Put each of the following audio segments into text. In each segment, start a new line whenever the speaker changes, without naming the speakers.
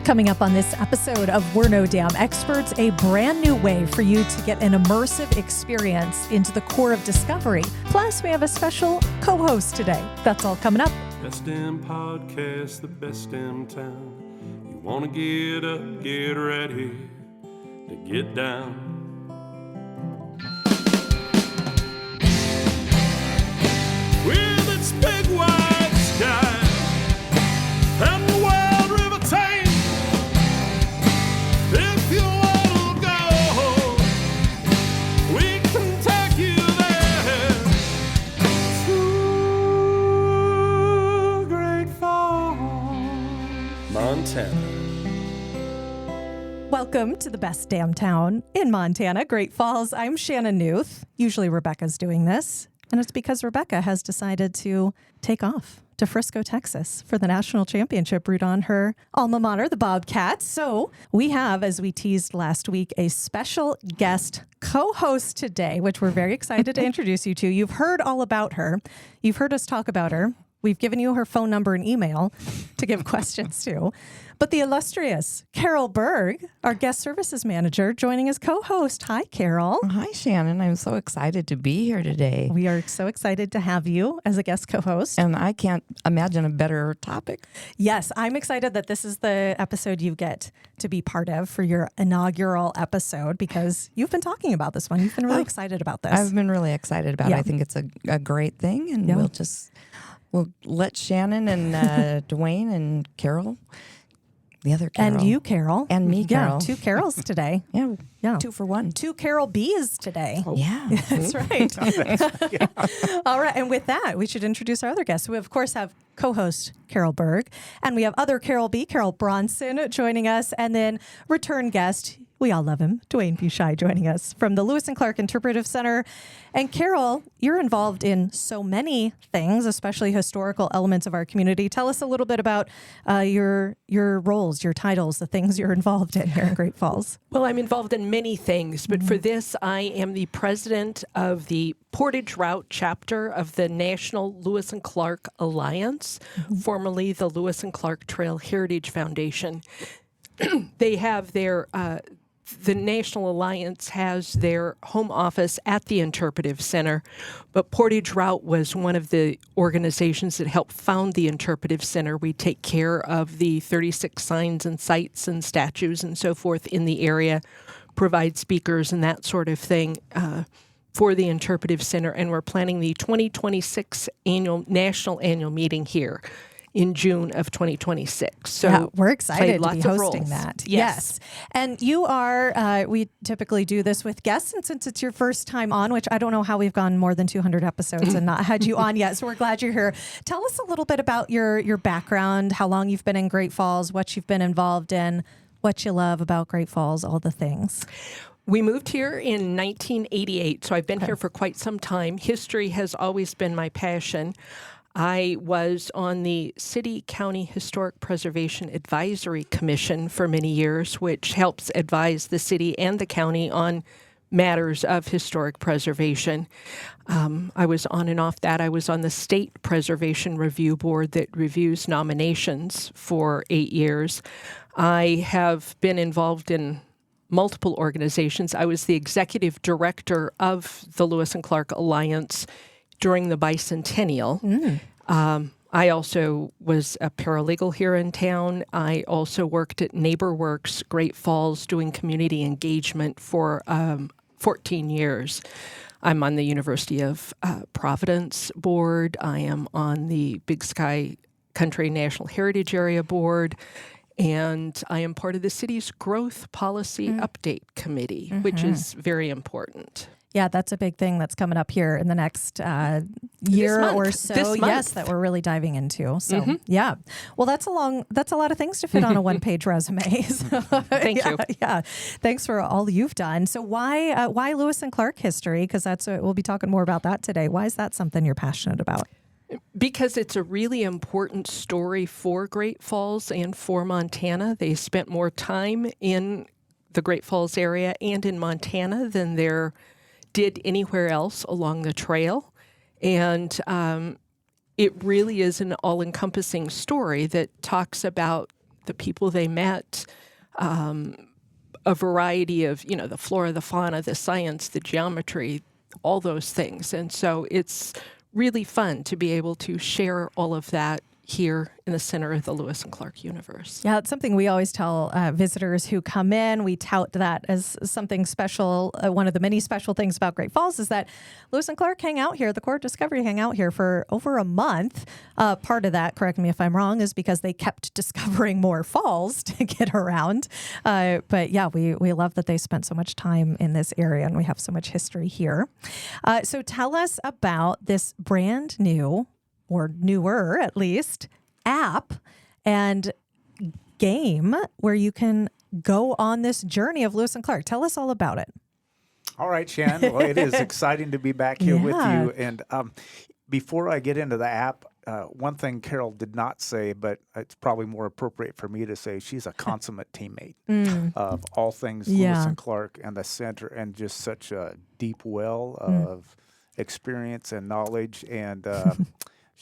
Coming up on this episode of We're No Damn Experts, a brand new way for you to get an immersive experience into the core of discovery. Plus, we have a special co-host today. That's all coming up.
Best damn podcast, the best damn town. You want to get up, get ready to get down. With its big wide sky and the wild river Thames. If you want to go, we can take you there to Great Falls, Montana.
Welcome to the best damn town in Montana, Great Falls. I'm Shannon Newth. Usually Rebecca's doing this, and it's because Rebecca has decided to take off to Frisco, Texas for the national championship route on her alma mater, the Bobcats. So we have, as we teased last week, a special guest co-host today, which we're very excited to introduce you to. You've heard all about her. You've heard us talk about her. We've given you her phone number and email to give questions to. But the illustrious Carol Berg, our guest services manager, joining as co-host. Hi, Carol.
Hi, Shannon. I'm so excited to be here today.
We are so excited to have you as a guest co-host.
And I can't imagine a better topic.
Yes, I'm excited that this is the episode you get to be part of for your inaugural episode, because you've been talking about this one. You've been really excited about this.
I've been really excited about it. I think it's a great thing. And we'll let Shannon and Duane and Carol, the other Carol.
And you, Carol.
And me, Carol.
Yeah, two Carols today.
Yeah.
2
for 1.
2 Carol B's today.
Oh. Yeah.
That's right. All right. And with that, we should introduce our other guests. We, of course, have co-host Carol Berg, and we have other Carol B, Carol Bronson, joining us, and then return guest, we all love him, Duane Buchi, joining us from the Lewis and Clark Interpretive Center. And Carol, you're involved in so many things, especially historical elements of our community. Tell us a little bit about your roles, your titles, the things you're involved in here in Great Falls.
Well, I'm involved in many things, but for this, I am the president of the Portage Route chapter of the National Lewis and Clark Alliance, formerly the Lewis and Clark Trail Heritage Foundation. They have their the National Alliance has their home office at the Interpretive Center, but Portage Route was one of the organizations that helped found the Interpretive Center. We take care of the 36 signs and sites and statues and so forth in the area, provide speakers and that sort of thing for the Interpretive Center, and we're planning the 2026 national annual meeting here in June of 2026. So
yeah, we're excited to be hosting
roles.
that.
Yes.
And you are, we typically do this with guests, and since it's your first time on, which I don't know how we've gone more than 200 episodes and not had you on yet, so we're glad you're here. Tell us a little bit about your background, how long you've been in Great Falls, what you've been involved in, what you love about Great Falls, all the things.
We moved here in 1988, so I've been here for quite some time. History has always been my passion. I was on the City County Historic Preservation Advisory Commission for many years, which helps advise the city and the county on matters of historic preservation. I was on and off that. I was on the State Preservation Review Board that reviews nominations for 8 years. I have been involved in multiple organizations. I was the executive director of the Lewis and Clark Alliance during the bicentennial. I also was a paralegal here in town. I also worked at NeighborWorks Great Falls doing community engagement for 14 years. I'm on the University of Providence board. I am on the Big Sky Country National Heritage Area board. And I am part of the city's Growth Policy Update Committee, which is very important.
Yeah, that's a big thing that's coming up here in the next year or so. Yes, that we're really diving into. So, yeah. Well, that's a lot of things to fit on a one-page resume. So,
Thank you.
Yeah. Thanks for all you've done. So why Lewis and Clark history? Because we'll be talking more about that today. Why is that something you're passionate about?
Because it's a really important story for Great Falls and for Montana. They spent more time in the Great Falls area and in Montana than there did anywhere else along the trail. And it really is an all-encompassing story that talks about the people they met, a variety of, the flora, the fauna, the science, the geometry, all those things. And so it's really fun to be able to share all of that here in the center of the Lewis and Clark universe.
Yeah, it's something we always tell visitors who come in. We tout that as something special. One of the many special things about Great Falls is that Lewis and Clark hang out here, the Corps of Discovery hang out here for over a month. Part of that, correct me if I'm wrong, is because they kept discovering more falls to get around. But yeah, we love that they spent so much time in this area and we have so much history here. So tell us about this brand new, or newer at least, app and game where you can go on this journey of Lewis and Clark. Tell us all about it.
All right, Shannon. Well, it is exciting to be back here with you. And before I get into the app, one thing Carol did not say, but it's probably more appropriate for me to say, she's a consummate teammate of all things Lewis and Clark and the center, and just such a deep well of experience and knowledge. And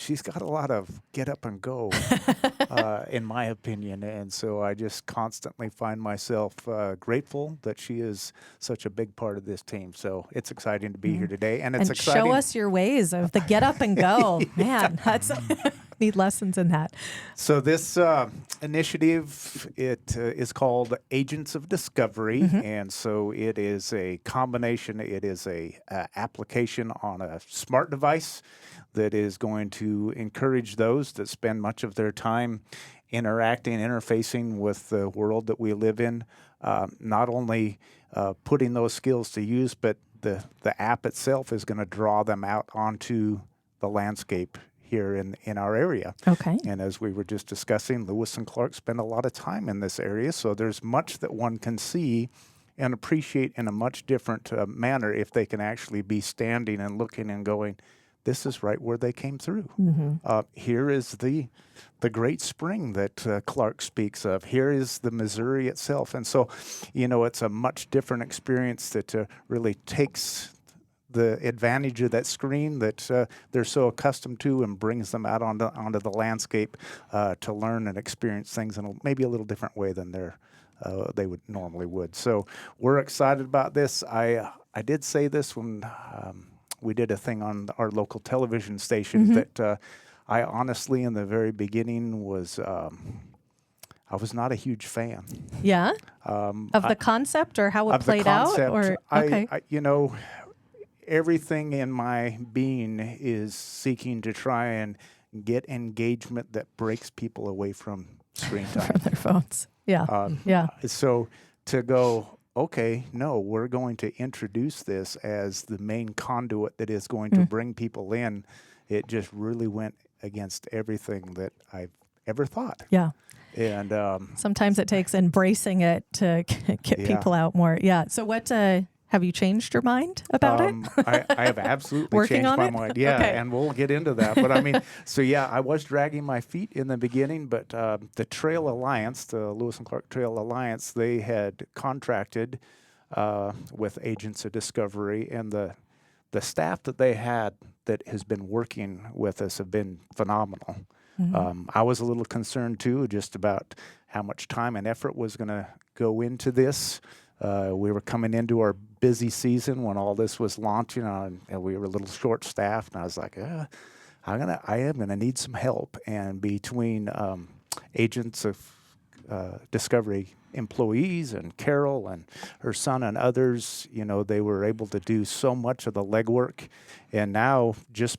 she's got a lot of get up and go, in my opinion. And so I just constantly find myself grateful that she is such a big part of this team. So it's exciting to be here today. And it's exciting.
Show us your ways of the get up and go. Man, that's need lessons in that.
So this initiative, it is called Agents of Discovery. And so it is a combination. It is a application on a smart device that is going to encourage those that spend much of their time interacting, interfacing with the world that we live in, not only putting those skills to use, but the app itself is going to draw them out onto the landscape here in our area.
Okay.
And as we were just discussing, Lewis and Clark spend a lot of time in this area, so there's much that one can see and appreciate in a much different manner if they can actually be standing and looking and going, this is right where they came through. Here is the Great Spring that Clark speaks of. Here is the Missouri itself. And so, it's a much different experience that really takes the advantage of that screen that they're so accustomed to and brings them out onto the landscape to learn and experience things in maybe a little different way than they would normally would. So we're excited about this. I did say this when we did a thing on our local television station that I honestly, in the very beginning, was I was not a huge fan.
Yeah? Of the concept or how it played out? Or okay.
I everything in my being is seeking to try and get engagement that breaks people away from screen time.
From their phones. Yeah.
So to go, okay, no, we're going to introduce this as the main conduit that is going to bring people in. It just really went against everything that I've ever thought.
Yeah.
And
sometimes it takes embracing it to get people out more. Yeah. So what, have you changed your mind about it?
I have absolutely
Working
changed
on
my
it?
mind. Yeah,
Okay.
and we'll get into that. But I mean, so yeah, I was dragging my feet in the beginning, but the Trail Alliance, the Lewis and Clark Trail Alliance, they had contracted with Agents of Discovery, and the staff that they had that has been working with us have been phenomenal. I was a little concerned too, just about how much time and effort was going to go into this. We were coming into our busy season when all this was launching, and we were a little short-staffed. And I was like, I am gonna need some help. And between Agents of Discovery employees and Carol and her son and others, they were able to do so much of the legwork. And now, just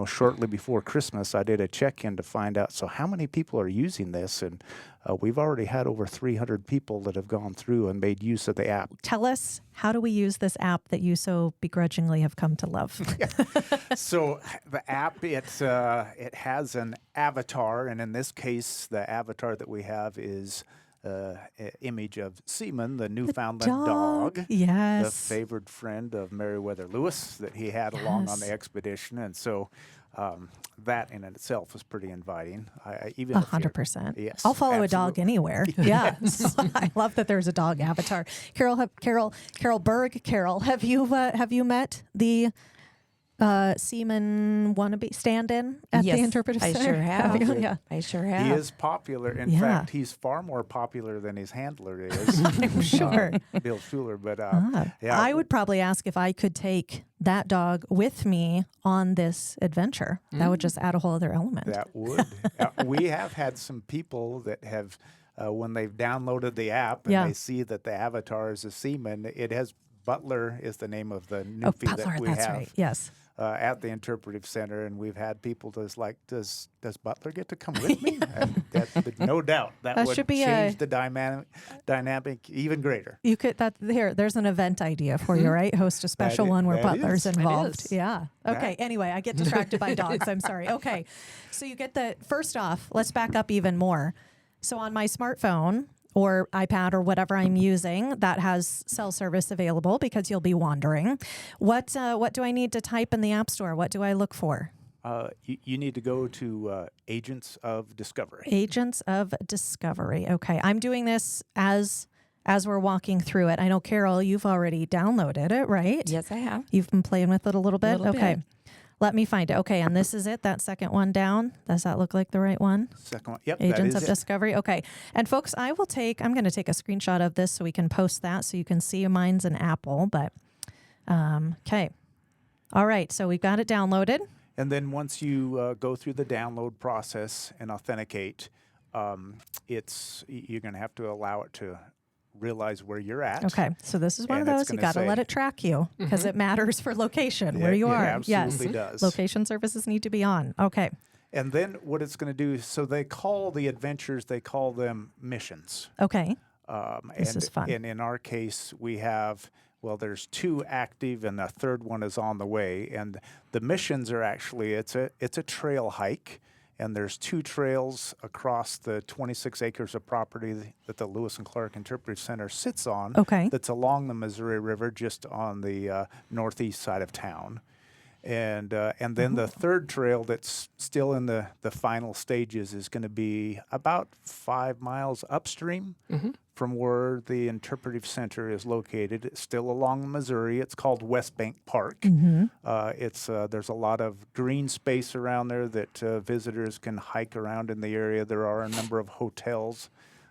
shortly before Christmas, I did a check-in to find out, so how many people are using this? And we've already had over 300 people that have gone through and made use of the app.
Tell us, how do we use this app that you so begrudgingly have come to love?
So the app, it has an avatar, and in this case, the avatar that we have is image of Seaman, the Newfoundland dog.
Yes.
The favored friend of Meriwether Lewis that he had along on the expedition. And so that in itself is pretty inviting. Even
100%.
Yes,
I'll follow
absolutely.
a dog anywhere. Yeah. So I love that there's a dog avatar. Carol Berg, have you met the seaman wannabe stand-in at
Yes,
the interpretive
I
center?
sure have.
You? Yeah.
I sure have.
He is popular. In
Yeah.
fact, he's far more popular than his handler is.
I'm sure.
Bill Schuler. But yeah,
I would probably ask if I could take that dog with me on this adventure. That would just add a whole other element.
that would. We have had some people that have, when they've downloaded the app and
Yeah.
they see that the avatar is a seaman, it has Butler is the name of the
Oh,
newfie
Butler,
that we
that's
have.
right. Yes.
At the interpretive center, and we've had people just like, does Butler get to come with me? And no doubt that
That
would
should be
change the dynamic even greater.
You could there's an event idea for you, right? Host a special one where
that
Butler's
is.
involved.
is.
Yeah. Okay. Anyway, I get distracted by dogs. I'm sorry. Okay. So you get first off, let's back up even more. So on my smartphone or iPad or whatever I'm using that has cell service available because you'll be wandering. What do I need to type in the App Store? What do I look for?
You need to go to Agents of Discovery.
Agents of Discovery. Okay. I'm doing this as we're walking through it. I know, Carol, you've already downloaded it, right?
Yes, I have.
You've been playing with it a little bit?
Little
Okay.
bit.
Let me find it. Okay, and this is it, that second one down. Does that look like the right one?
Second one. Yep,
Agents
that
of
is it.
Discovery. Okay. And folks, I'm going to take a screenshot of this so we can post that so you can see mine's an Apple, but okay. All right, so we've got it downloaded.
And then once you go through the download process and authenticate, you're going to have to allow it to realize where you're at.
Okay, so this is one
And
of
it's
those you
gonna
got to let
say-
it track you because it matters for location, where
Yeah,
you
it
are.
absolutely
Yes,
does.
location services need to be on. Okay,
And then what it's going to do, so they call the adventures, they call them missions.
okay,
This
is fun.
And in our case, we have, there's 2 active and a third one is on the way. And the missions are actually, it's a trail hike. And there's 2 trails across the 26 acres of property that the Lewis and Clark Interpretive Center sits on.
Okay.
That's along the Missouri River, just on the northeast side of town. And then the third trail that's still in the final stages is going to be about 5 miles upstream from where the interpretive center is located. It's still along the Missouri. It's called West Bank Park. There's a lot of green space around there that visitors can hike around in the area. There are a number of hotels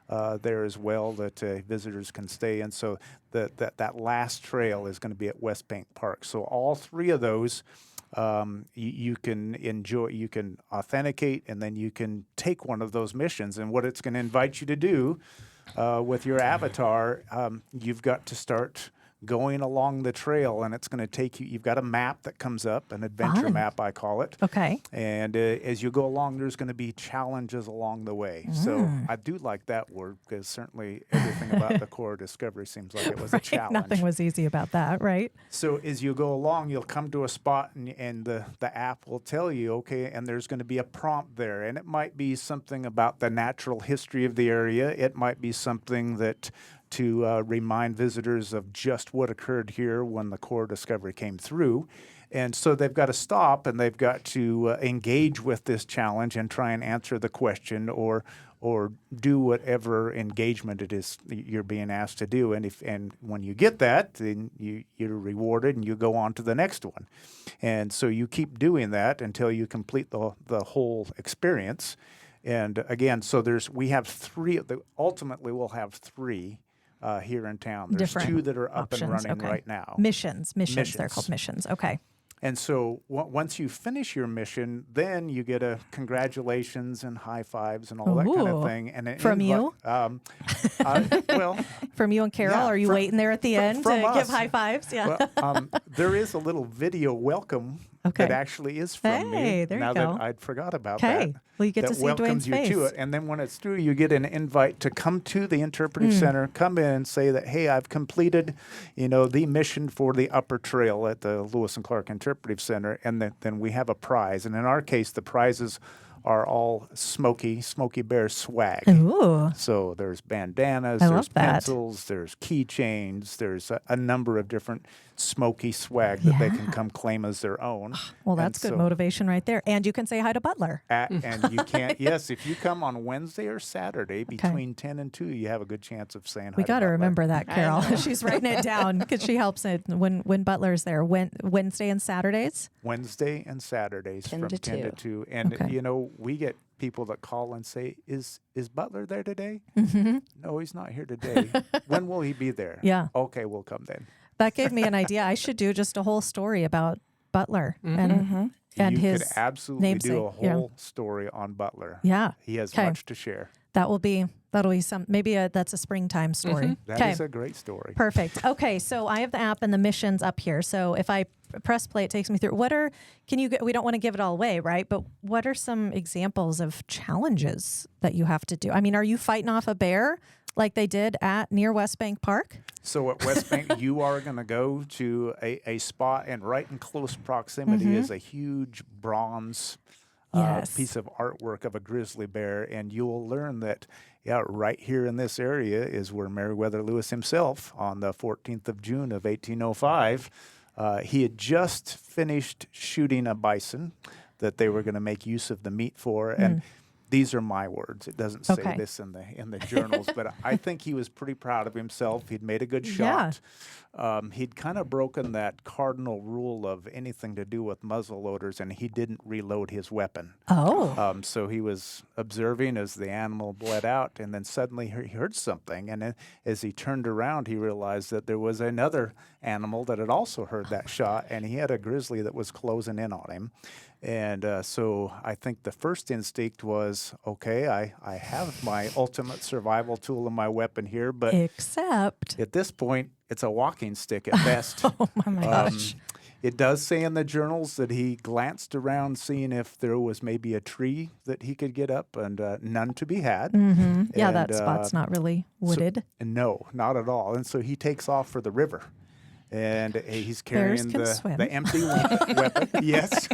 there as well that visitors can stay in. So that last trail is going to be at West Bank Park. So all 3 of those you can enjoy, you can authenticate, and then you can take one of those missions. And what it's going to invite you to do with your avatar, you've got to start going along the trail, and it's going to take you. You've got a map that comes up, an adventure
Fun.
map, I call it.
okay.
And as you go along, there's going to be challenges along the way. So I do like that word because certainly everything about the core discovery seems like it was a challenge.
Nothing was easy about that, right?
So as you go along, you'll come to a spot, and the app will tell you, okay, and there's going to be a prompt there. And it might be something about the natural history of the area. It might be something that to remind visitors of just what occurred here when the core discovery came through. And so they've got to stop and they've got to engage with this challenge and try and answer the question or do whatever engagement it is you're being asked to do. And when you get that, then you're rewarded and you go on to the next one. And so you keep doing that until you complete the whole experience. And again, so we have 3. Ultimately, we'll have 3 here in town. There's
Different
2 that are up
options.
and running
Okay.
right now.
Missions. They're
Missions.
called missions. Okay.
And so once you finish your mission, then you get a congratulations and high fives and all that kind of
Ooh.
thing. And an
From you?
well,
From you and Carol,
Yeah,
are you waiting there at the end
from
to give
us.
high fives? Yeah.
there is a little video welcome
Okay.
that actually is from me.
Hey, there you
now
go.
that I'd forgot about
Okay.
that.
Well, you get
that
to see
welcomes
Duane's
you to
face.
it. And then when it's through, you get an invite to come to the interpretive center, come in and say that, hey, I've completed, the mission for the upper trail at the Lewis and Clark Interpretive Center, and then we have a prize. And in our case, the prizes are all Smokey Bear swag.
Ooh.
So there's bandanas,
I
there's
love that.
pencils, there's keychains, there's a number of different smoky swag that they can come claim as their own.
Well, that's good motivation right there. And you can say hi to Butler.
And you can't, yes, if you come on Wednesday or Saturday between 10 and 2, you have a good chance of saying hi.
We got to
Butler.
remember that, Carol. She's writing it down because she helps it when Butler's there. Wednesday and Saturdays?
Wednesday and Saturdays
10
from
to
10 to 2. And, we get people that call and say, is Butler there today? Mm-hmm. No, he's not here today. When will he be there?
Yeah.
Okay, we'll come then.
That gave me an idea. I should do just a whole story about Butler
And
his
could absolutely
namesake.
do a whole story on Butler.
Yeah.
He has much to share.
That'll be some, maybe that's a springtime story.
That is a great story.
Perfect. Okay. So I have the app and the missions up here. So if I press play, it takes me through. We don't want to give it all away, right? But what are some examples of challenges that you have to do? I mean, are you fighting off a bear like they did near West Bank Park?
So at West Bank, you are going to go to a spot, and right in close proximity is a huge bronze piece of artwork of a grizzly bear, and you will learn that, right here in this area is where Meriwether Lewis himself, on the 14th of June of 1805, he had just finished shooting a bison that they were going to make use of the meat for, and these are my words. It doesn't say this in the journals, but I think he was pretty proud of himself. He'd made a good shot. He'd kind of broken that cardinal rule of anything to do with muzzle loaders, and he didn't reload his weapon.
Oh.
So he was observing as the animal bled out, and then suddenly he heard something. And then as he turned around, he realized that there was another animal that had also heard that shot, and he had a grizzly that was closing in on him. And so I think the first instinct was, okay, I have my ultimate survival tool in my weapon here, but
except
at this point, it's a walking stick at best.
Oh my gosh.
It does say in the journals that he glanced around seeing if there was maybe a tree that he could get up, and none to be had.
Mm-hmm. Yeah,
And,
that spot's not really wooded.
No, not at all. And so he takes off for the river. And he's carrying the empty weapon. Yes.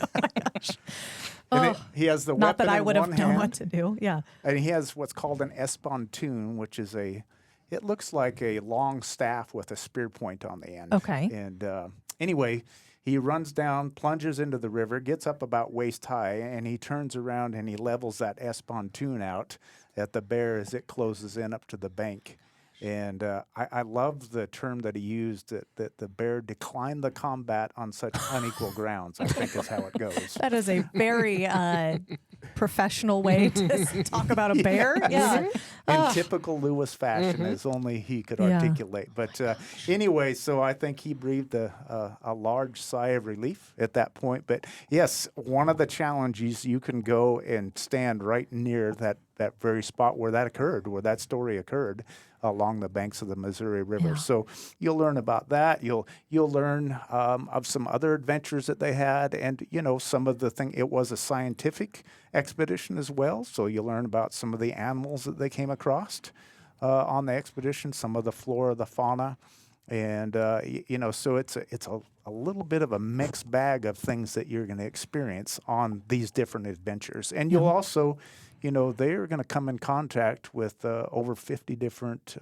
And he has the
not
weapon
that I
in
would have
one
known
hand,
what to do. Yeah.
and he has what's called an espontoon, which is it looks like a long staff with a spear point on the end.
Okay.
And anyway, he runs down, plunges into the river, gets up about waist high, and he turns around and he levels that espontoon out at the bear as it closes in up to the bank. And I love the term that he used, that the bear declined the combat on such unequal grounds, I think is how it goes.
That is a very professional way to talk about a bear. Yeah.
In typical Lewis fashion, as only he could articulate. But anyway, so I think he breathed a large sigh of relief at that point. But yes, one of the challenges, you can go and stand right near that very spot where that story occurred, along the banks of the Missouri River.
Yeah.
So you'll learn about that. You'll learn of some other adventures that they had, and some of the thing. It was a scientific expedition as well, so you learn about some of the animals that they came across on the expedition, some of the flora, the fauna, and so it's a little bit of a mixed bag of things that you're going to experience on these different adventures, and you'll also. They're going to come in contact with over 50 different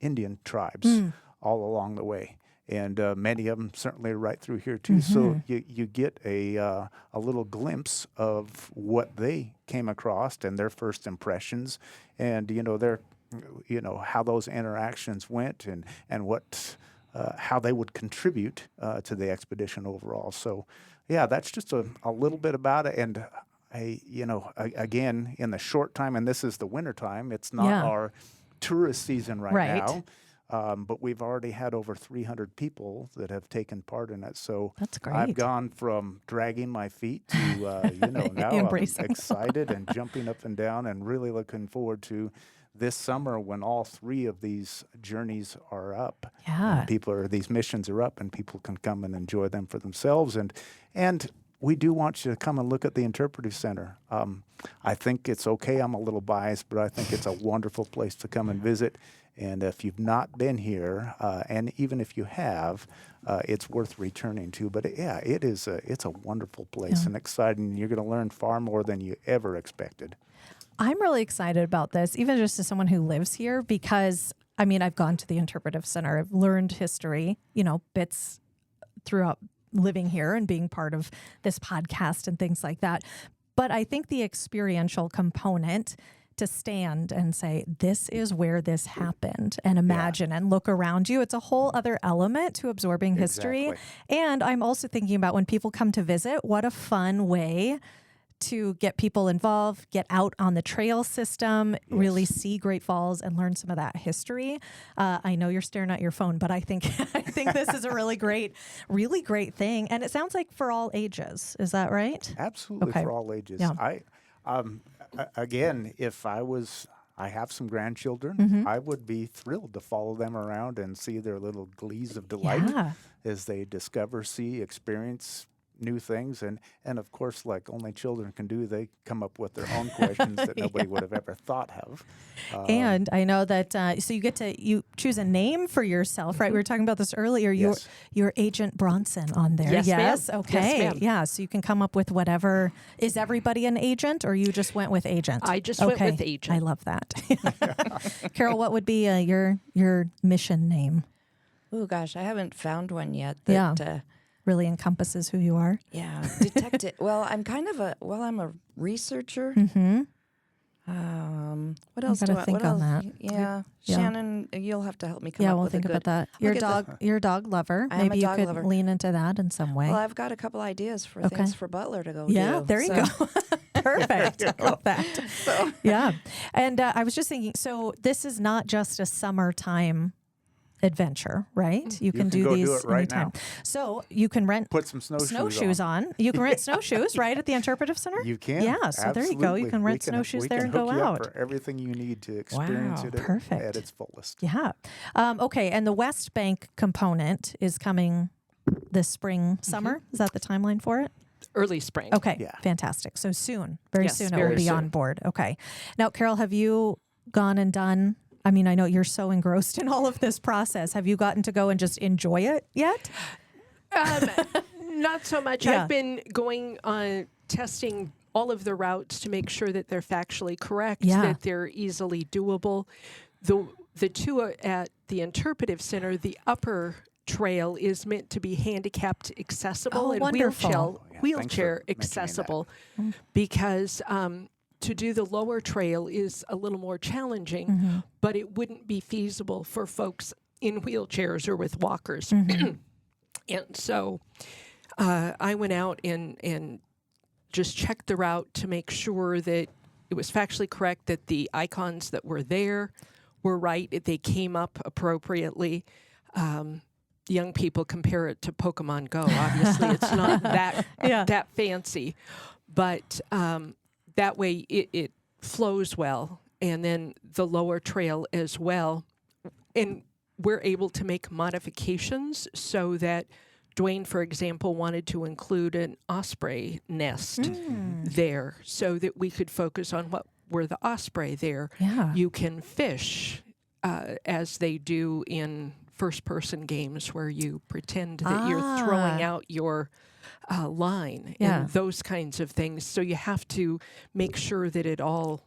Indian tribes all along the way. And many of them certainly are right through here, too. So you get a little glimpse of what they came across and their first impressions and, how those interactions went and what how they would contribute to the expedition overall. So, yeah, that's just a little bit about it. And again, in the short time, and this is the winter time, it's not our tourist season right now, but we've already had over 300 people that have taken part in it. So
that's great.
I've gone from dragging my feet to, now I'm excited and jumping up and down and really looking forward to this summer when all three of these journeys are up.
Yeah.
These missions are up and people can come and enjoy them for themselves. And we do want you to come and look at the Interpretive Center. I think it's okay. I'm a little biased, but I think it's a wonderful place to come and visit. And if you've not been here, and even if you have, it's worth returning to. But it's a wonderful place and exciting. You're going to learn far more than you ever expected.
I'm really excited about this, even just as someone who lives here, because I've gone to the Interpretive Center. I've learned history, bits throughout living here and being part of this podcast and things like that. But I think the experiential component to stand and say, this is where this happened, and imagine and look around you. It's a whole other element to absorbing history. And I'm also thinking about when people come to visit, what a fun way to get people involved, get out on the trail system, really see Great Falls and learn some of that history. I know you're staring at your phone, but I think this is a really great thing. And it sounds like for all ages. Is that right?
Absolutely, for all ages. Yeah. Again, if I have some grandchildren, I would be thrilled to follow them around and see their little glees of delight as they discover, see, experience new things. And of course, like only children can do, they come up with their own questions that nobody would have ever thought of.
And I know that, so you choose a name for yourself, right? We were talking about this earlier. Your Agent Bronson on there.
Yes, ma'am.
Okay.
Yes, ma'am.
Yeah. So you can come up with whatever. Is everybody an agent, or you just went with agent?
I just went with agent.
I love that. Carol, what would be your mission name?
Oh gosh, I haven't found one yet. That,
really encompasses who you are.
Yeah, detective. Well, I'm I'm a researcher. What else do I
think on that?
Yeah. Shannon, you'll have to help me come up with
we'll think about that. You're a dog lover.
I am
Maybe
a dog
you could
lover.
lean into that in some way.
Well, I've got a couple ideas for things for Butler to go do.
Yeah, there you go. Perfect. I love that. Yeah. And I was just thinking, so this is not just a summertime adventure, right? You can do these
do it right
anytime.
now.
So you can rent
Put some snowshoes
on. You can rent snowshoes, right, at the Interpretive Center?
You can.
Yeah, so there you go. You can rent snowshoes there and go
hook you
out.
up for everything you need to experience it at its fullest.
Yeah. Okay, and the West Bank component is coming this spring, summer. Is that the timeline for it?
Early spring.
Okay, fantastic. So soon, very soon it will be on board. Okay. Now, Carol, have you gone and done... I mean, I know you're so engrossed in all of this process. Have you gotten to go and just enjoy it yet?
Not so much. I've been going on testing all of the routes to make sure that they're factually correct, that they're easily doable. The two at the Interpretive Center, the upper trail is meant to be handicapped accessible and wheelchair accessible because to do the lower trail is a little more challenging, but it wouldn't be feasible for folks in wheelchairs or with walkers. And so I went out and just checked the route to make sure that it was factually correct, that the icons that were there were right, they came up appropriately. Young people compare it to Pokemon Go. Obviously, it's not that fancy, but that way it flows well, and then the lower trail as well. And we're able to make modifications so that Duane, for example, wanted to include an osprey nest there so that we could focus on what were the osprey there.
Yeah.
You can fish as they do in first-person games where you pretend that you're throwing out your line and those kinds of things. So you have to make sure that it all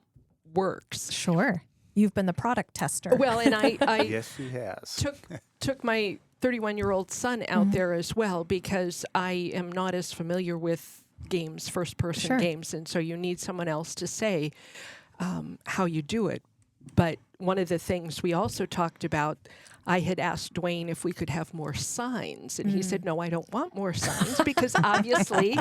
works.
Sure. You've been the product tester.
Well, and I
yes, he has.
took my 31-year-old son out there as well because I am not as familiar with games, first-person games, and so you need someone else to say how you do it. But one of the things we also talked about, I had asked Duane if we could have more signs, and he said, no, I don't want more signs because obviously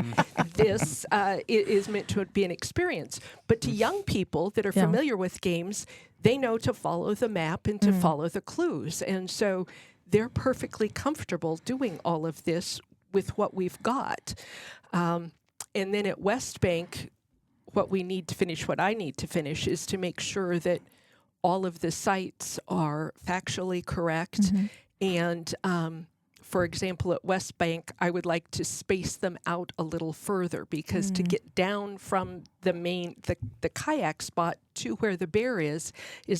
this is meant to be an experience. But to young people that are familiar with games, they know to follow the map and to follow the clues. And so they're perfectly comfortable doing all of this with what we've got. And then at West Bank, what I need to finish is to make sure that all of the sites are factually correct. And for example, at West Bank, I would like to space them out a little further because to get down from the kayak spot to where the bear is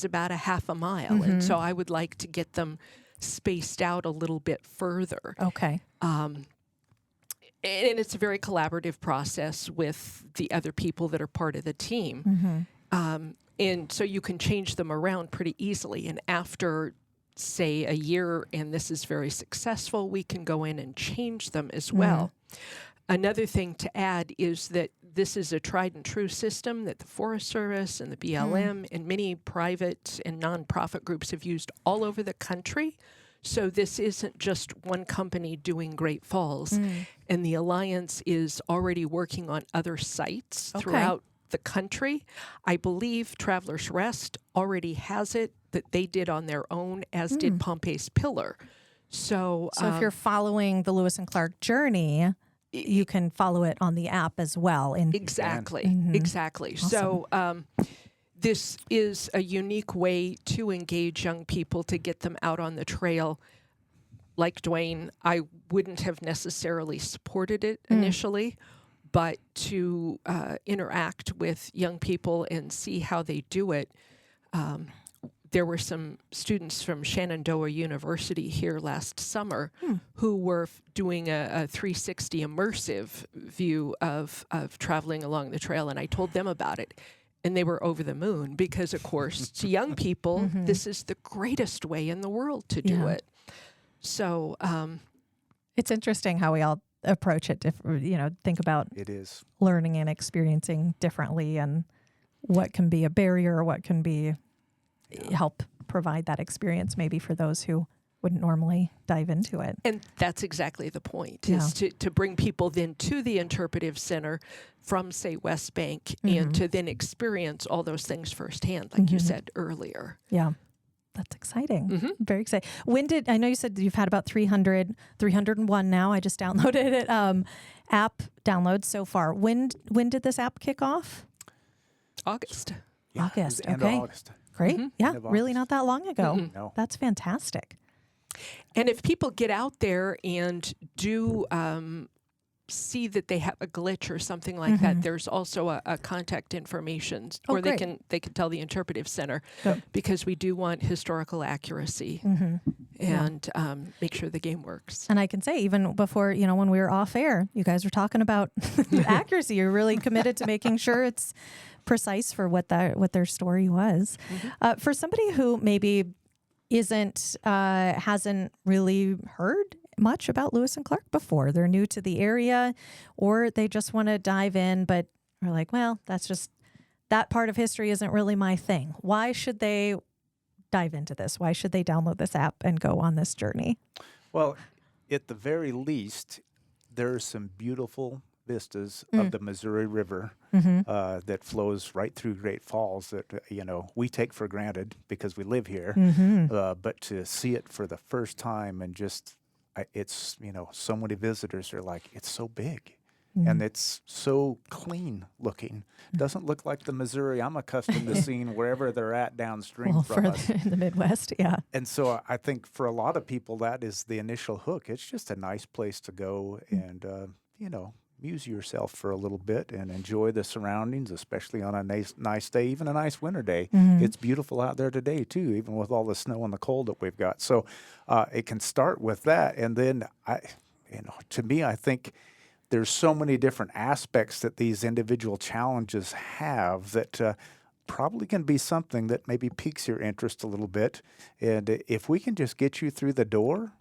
about a half a mile. And so I would like to get them spaced out a little bit further.
Okay.
And it's a very collaborative process with the other people that are part of the team. And so you can change them around pretty easily. And after say, a year and this is very successful, we can go in and change them as well. Another thing to add is that this is a tried and true system that the Forest Service and the BLM and many private and nonprofit groups have used all over the country. So this isn't just one company doing Great Falls. And the Alliance is already working on other sites throughout the country. I believe Travelers Rest already has it that they did on their own, as did Pompey's Pillar. So
if you're following the Lewis and Clark journey, you can follow it on the app as well.
Exactly. Awesome. So this is a unique way to engage young people, to get them out on the trail. Like Duane, I wouldn't have necessarily supported it initially, but to interact with young people and see how they do it. There were some students from Shenandoah University here last summer who were doing a 360 immersive view of traveling along the trail, and I told them about it. And they were over the moon because, of course, to young people, this is the greatest way in the world to do it. So
it's interesting how we all approach it, think about
It is.
learning and experiencing differently, and what can be a barrier, what can be help provide that experience maybe for those who wouldn't normally dive into it.
And that's exactly the point, is to bring people then to the interpretive center from, say, West Bank, and to then experience all those things firsthand, like you said earlier.
Yeah. That's exciting. Very exciting. I know you said you've had about 301 now. I just downloaded it. App downloads so far. When did this app kick off?
August.
Yeah,
August.
it was the end of August.
Great. Yeah.
End of
Really
August.
not that long ago.
No.
That's fantastic.
And if people get out there and do see that they have a glitch or something like that, there's also a contact information where they can tell the interpretive center, because we do want historical accuracy and make sure the game works.
And I can say, even before, when we were off air, you guys were talking about accuracy. You're really committed to making sure it's precise for what their story was. For somebody who maybe hasn't really heard much about Lewis and Clark before, they're new to the area, or they just want to dive in, but are like, well, that part of history isn't really my thing. Why should they dive into this? Why should they download this app and go on this journey?
Well, at the very least, there are some beautiful vistas of the Missouri River that flows right through Great Falls that, we take for granted because we live here. But to see it for the first time and just, it's, so many visitors are like, it's so big. And it's so clean looking. Doesn't look like the Missouri I'm accustomed to seeing wherever they're at downstream from us.
In the Midwest, yeah.
And so I think for a lot of people, that is the initial hook. It's just a nice place to go and, amuse yourself for a little bit and enjoy the surroundings, especially on a nice day, even a nice winter day. It's beautiful out there today, too, even with all the snow and the cold that we've got. So it can start with that. And then, to me, I think there's so many different aspects that these individual challenges have that probably can be something that maybe piques your interest a little bit. And if we can just get you through the door,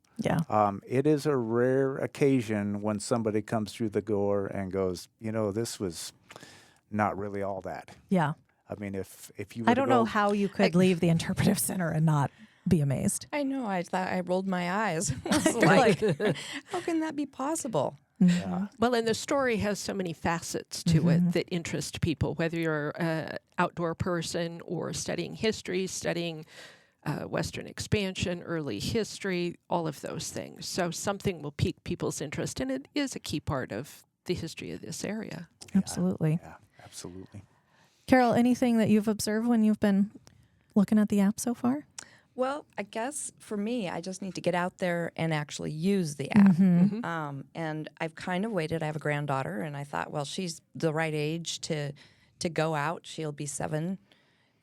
it is a rare occasion when somebody comes through the door and goes, this was not really all that.
Yeah.
I mean, if you
I don't know how you could leave the interpretive center and not be amazed.
I know. I thought I rolled my eyes. I was like, how can that be possible?
Yeah.
Well, and the story has so many facets to it that interest people, whether you're an outdoor person or studying history, studying Western expansion, early history, all of those things. So something will pique people's interest, and it is a key part of the history of this area.
Absolutely.
Yeah, absolutely.
Carol, anything that you've observed when you've been looking at the app so far?
Well, I guess for me, I just need to get out there and actually use the app. And I've kind of waited. I have a granddaughter, and I thought, well, she's the right age to go out. She'll be 7,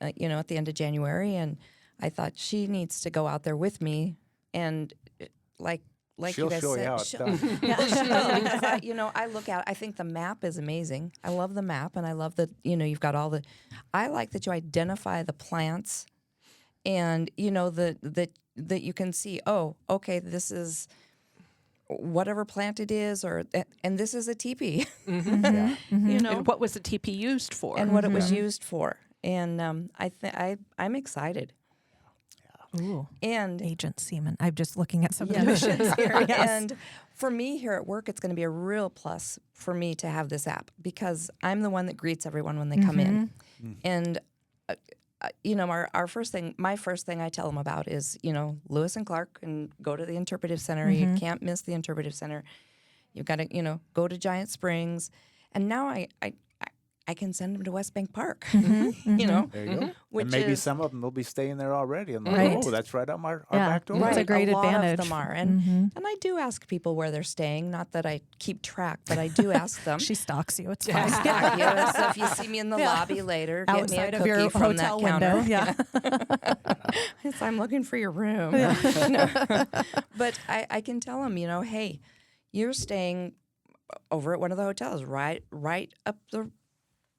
at the end of January, and I thought she needs to go out there with me. And like
She'll
you guys
show
said,
you how it's done.
because I look at it, I think the map is amazing. I love the map, and I love that you've got all the. I like that you identify the plants and you know that you can see, oh, okay, this is whatever plant it is, and this is a teepee.
Yeah.
You know,
And what was the teepee used for?
and what it was used for. And I'm excited.
Ooh.
And
Agent Seaman. I'm just looking at some of the
Yes.
missions here. Yes.
And for me here at work, it's going to be a real plus for me to have this app because I'm the one that greets everyone when they come in. And, you know, my first thing I tell them about is, you know, Lewis and Clark, and go to the interpretive center. You can't miss the interpretive center. You've got to, you know, go to Giant Springs. And now I can send them to West Bank Park, you know.
There you go.
Which
And maybe
is-
some of them will be staying there already. And they'll
Right.
go, oh, that's right on our
Yeah.
back door.
Right. It's a great
a lot
advantage.
of them are. And I do ask people where they're staying. Not that I keep track, but I do ask them.
She stalks you. It's
I
fine.
stalk you. So if you see me in the lobby later, get me a
Outside of
cookie
your
from
hotel
that counter.
window. Yeah.
Yes, I'm looking for your room. But I can tell them, you know, hey, you're staying over at one of the hotels right up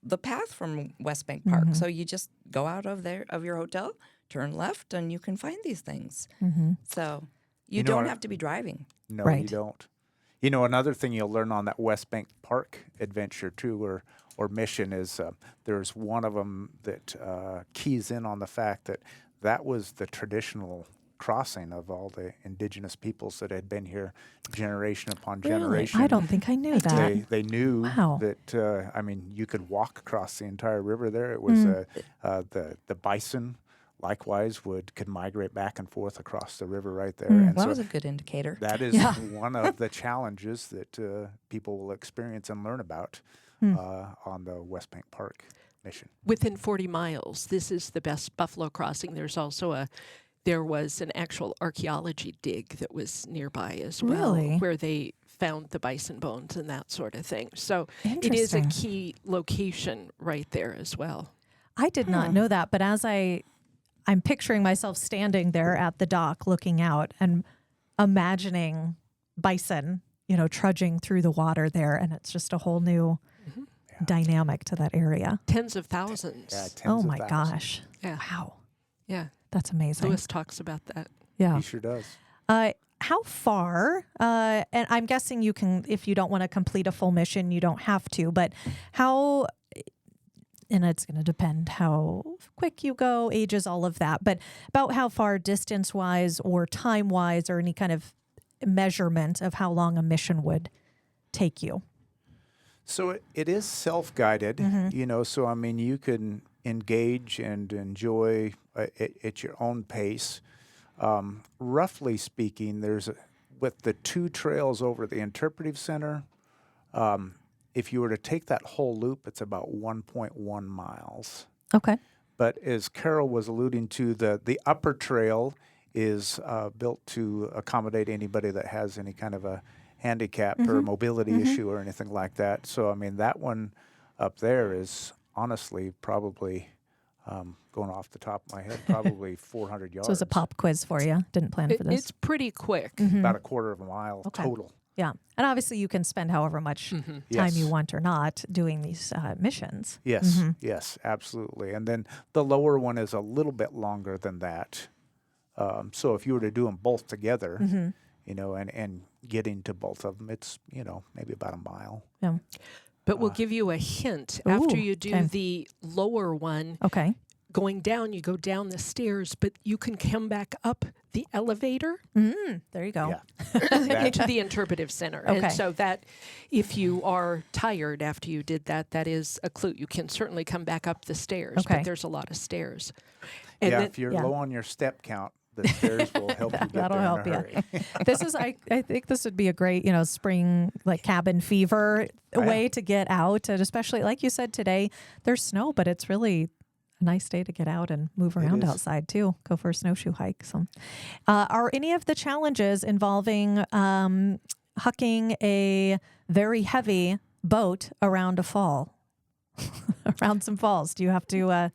the path from West Bank Park. So you just go out of your hotel, turn left, and you can find these things. So you
know
don't
what-
have to be driving.
No,
Right.
you don't. You know, another thing you'll learn on that West Bank Park adventure too, or mission is there's one of them that keys in on the fact that was the traditional crossing of all the indigenous peoples that had been here generation upon generation.
I don't think I knew that.
They knew
Wow.
that. I mean, you could walk across the entire river there. It was the bison. Likewise, could migrate back and forth across the river right there. And
Well, that
so
was a good indicator.
that is one of the challenges that people will experience and learn about on the West Bank Park mission.
Within 40 miles, this is the best buffalo crossing. There was an actual archaeology dig that was nearby as well,
Really?
where they found the bison bones and that sort of thing. So it is a
Interesting.
key location right there as well.
I did not know that, but as I'm picturing myself standing there at the dock looking out and imagining bison, you know, trudging through the water there, and it's just a whole new dynamic to that area.
Tens of thousands.
Yeah, tens
Oh
of
my
thousands.
gosh.
Yeah.
Wow.
Yeah.
That's amazing.
Lewis talks about that.
Yeah.
He sure does.
How far, and I'm guessing you can, if you don't want to complete a full mission, you don't have to, but how, and it's going to depend how quick you go, ages, all of that, but about how far distance-wise or time-wise or any kind of measurement of how long a mission would take you.
So it is self-guided, you know, so I mean, you can engage and enjoy at your own pace. Roughly speaking, with the two trails over the interpretive center, if you were to take that whole loop, it's about 1.1 miles.
Okay.
But as Carol was alluding to, the upper trail is built to accommodate anybody that has any kind of a handicap or mobility issue or anything like that. So, I mean, that one up there is honestly probably, going off the top of my head, probably 400 yards.
So it's a pop quiz for you. Didn't plan for this.
It's pretty quick.
About a quarter of a mile
Okay.
total.
Yeah. And obviously you can spend however much time
Yes.
you want or not doing these missions.
Yes, yes, absolutely. And then the lower one is a little bit longer than that. So if you were to do them both together, you know, and getting to both of them, it's, you know, maybe about a mile.
Yeah.
But we'll give you a hint. After
Ooh,
you do
okay.
the lower one,
Okay.
going down, you go down the stairs, but you can come back up the elevator
There you go.
Yeah.
into the interpretive center.
Okay.
And so that if you are tired after you did that, that is a clue. You can certainly come back up the stairs,
Okay.
but there's a lot of stairs. And
Yeah,
then,
if you're
yeah.
low on your step count, the stairs will help you get
That'll
there
help
in a
you.
hurry.
This is, I think this would be a great, you know, spring, like cabin fever way to get out. And especially, like you said today, there's snow, but it's really a nice day to get out and move around
is.
outside too. Go for a snowshoe hike. So, are any of the challenges involving hucking a very heavy boat around a fall, around some falls? Do you have to?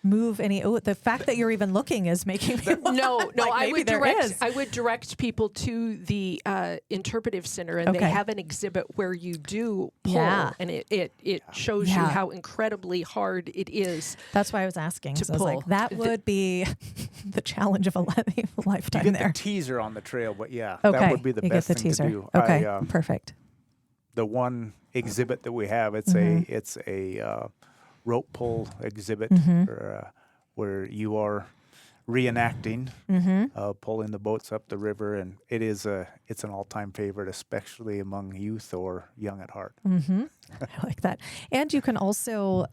move any. Oh, the fact that you're even looking is making me
No,
like maybe there is.
I would direct people to the interpretive center, and they
Okay.
have an exhibit where you do pull,
Yeah.
and it shows you
Yeah.
how incredibly hard it is.
That's why I was asking.
To
So I was like,
pull.
that would be the challenge of a
You
lifetime
get
there.
the teaser on the trail, but yeah,
Okay,
that would be the
you
best
get the
thing
teaser.
to do.
Okay,
I,
perfect.
the one exhibit that we have, it's a rope pull exhibit where you are reenacting pulling the boats up the river, and it's an all-time favorite, especially among youth or young at heart.
I like that. And you can also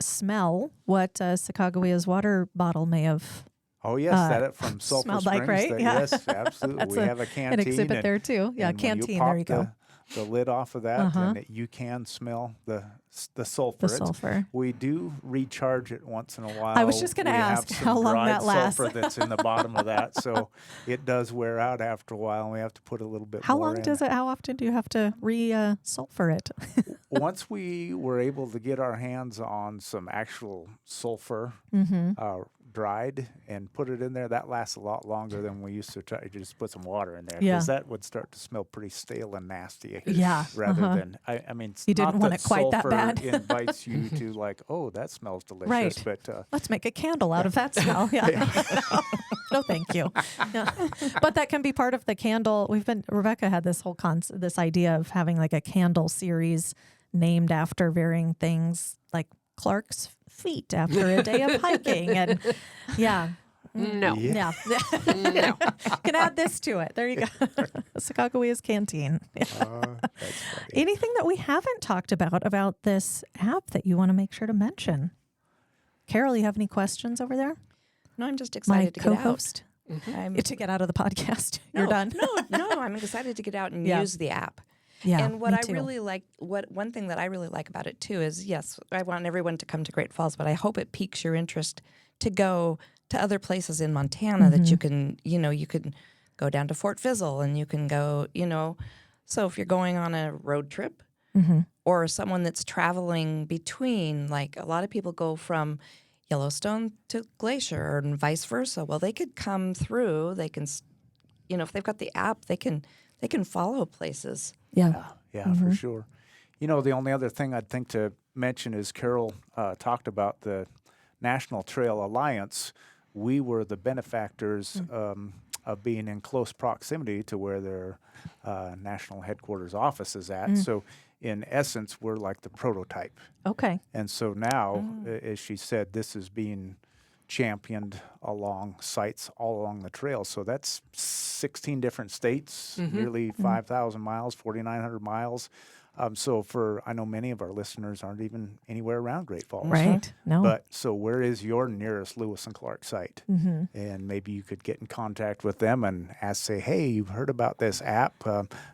smell what Sacagawea's water bottle may have.
Oh yes, that from Sulphur
smelled
Springs.
like, right?
that-
Yeah.
Yes, absolutely.
That's
We have a canteen.
an exhibit
and-
there too. Yeah,
and when
canteen.
pop
There you go.
The lid off of that, and you can smell the sulfur.
The sulfur.
We do recharge it once in a while.
I was just gonna
We have
ask
some
how long
dried
that lasts.
Sulfur that's in the bottom of that, so it does wear out after a while, and we have to put a little bit
How
more
long
in.
does it? How often do you have to sulfur it?
Once we were able to get our hands on some actual sulfur dried and put it in there, that lasts a lot longer than we used to try to just put some water in there,
Yeah.
because that would start to smell pretty stale and nasty.
Yeah,
Rather than, I mean, it's
You didn't
not
want
that
it quite that
sulfur
bad.
invites you to like, oh, that smells delicious.
Right.
But
Let's make a candle out of that smell. Yeah. No, thank you. Yeah. But that can be part of the candle. Rebecca had this whole this idea of having like a candle series named after varying things, like Clark's feet after a day of hiking. And yeah.
No.
Yeah.
No.
Can add this to it. There you go. Sacagawea's Canteen. Yeah.
that's funny.
Anything that we haven't talked about this app that you want to make sure to mention? Carol, you have any questions over there?
No, I'm just
My
excited to get out.
co-host.
I'm,
To get out of the podcast. You're
no,
done.
no, I'm excited to get out and
Yeah.
use the app.
Yeah.
And what
me
I
too.
really like, one thing that I really like about it too is, yes, I want everyone to come to Great Falls, but I hope it piques your interest to go to other places in Montana that you can go down to Fort Fizzle, and you can go, so if you're going on a road trip or someone that's traveling between, like a lot of people go from Yellowstone to Glacier and vice versa. Well, they could come through, they can, if they've got the app, they can follow places.
Yeah.
Yeah, for sure. The only other thing I'd think to mention is Carol talked about the National Trail Alliance. We were the benefactors of being in close proximity to where their national headquarters office is at. So in essence, we're like the prototype.
Okay.
And so now, as she said, this is being championed along sites all along the trail. So that's 16 different states, nearly 5,000 miles, 4,900 miles. So I know many of our listeners aren't even anywhere around Great Falls.
Right. No.
But so where is your nearest Lewis and Clark site? And maybe you could get in contact with them and say, hey, you've heard about this app,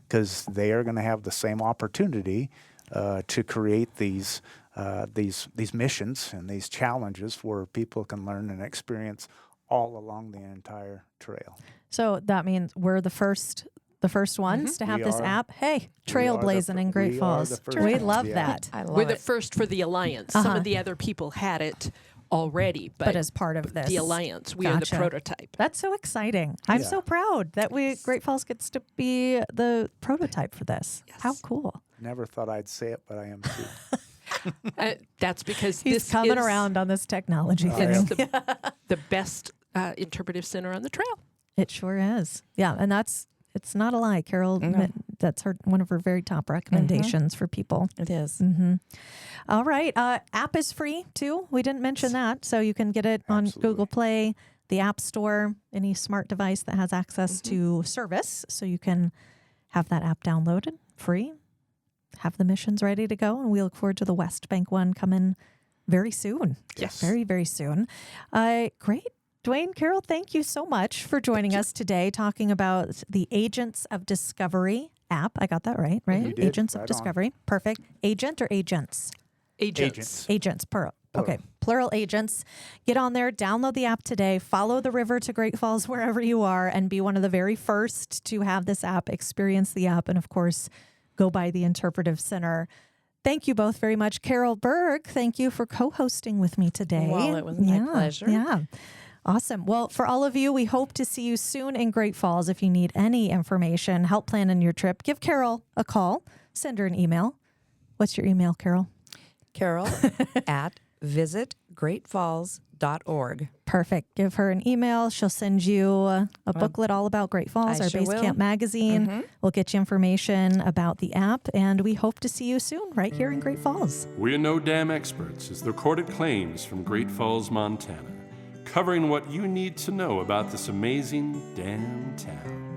because they are going to have the same opportunity to create these missions and these challenges where people can learn and experience all along the entire trail.
So that means we're the first ones to have
We
this
are.
app. Hey,
are the
trailblazing in Great
we are
Falls.
the first
We
ones,
love
yeah.
that.
I love
We're the
it.
first for the Alliance. Some of the other people had it already,
But as part of this,
the Alliance, we are the
Gotcha.
prototype.
That's so exciting. I'm
Yeah.
so proud that Great Falls gets to be the prototype for this. How cool.
Never thought I'd say it, but I am too.
That's because
He's
this
coming
is,
around on this technology thing.
It's the best interpretive center on the trail.
It sure is. Yeah, and it's not a lie. Carol, that's one of her very top recommendations for people.
It is.
All right. App is free too. We didn't mention that. So you can get it on
Absolutely.
Google Play, the App Store, any smart device that has access to service. So you can have that app downloaded free, have the missions ready to go. And we look forward to the West Bank one coming very soon.
Yes.
Very, very soon. Great. Duane, Carol, thank you so much for joining us today, talking about the Agents of Discovery app. I got that right?
You did.
Agents of
Right on.
Discovery. Perfect. Agent or agents?
Agents.
Agents, plural. Okay, plural agents. Get on there, download the app today, follow the river to Great Falls wherever you are, and be one of the very first to have this app, experience the app, and of course, go by the Interpretive Center. Thank you both very much. Carol Berg, thank you for co-hosting with me today.
Well, it was my pleasure.
Yeah. Awesome. Well, for all of you, we hope to see you soon in Great Falls. If you need any information, help planning your trip, give Carol a call, send her an email. What's your email, Carol?
Carol at visitgreatfalls.org.
Perfect. Give her an email. She'll send you a booklet all about Great Falls,
I
our
sure
Base
will.
Camp magazine. We'll get you information about the app, and we hope to see you soon right here in Great Falls.
We're No Dam Experts is the recorded claims from Great Falls, Montana, covering what you need to know about this amazing damn town.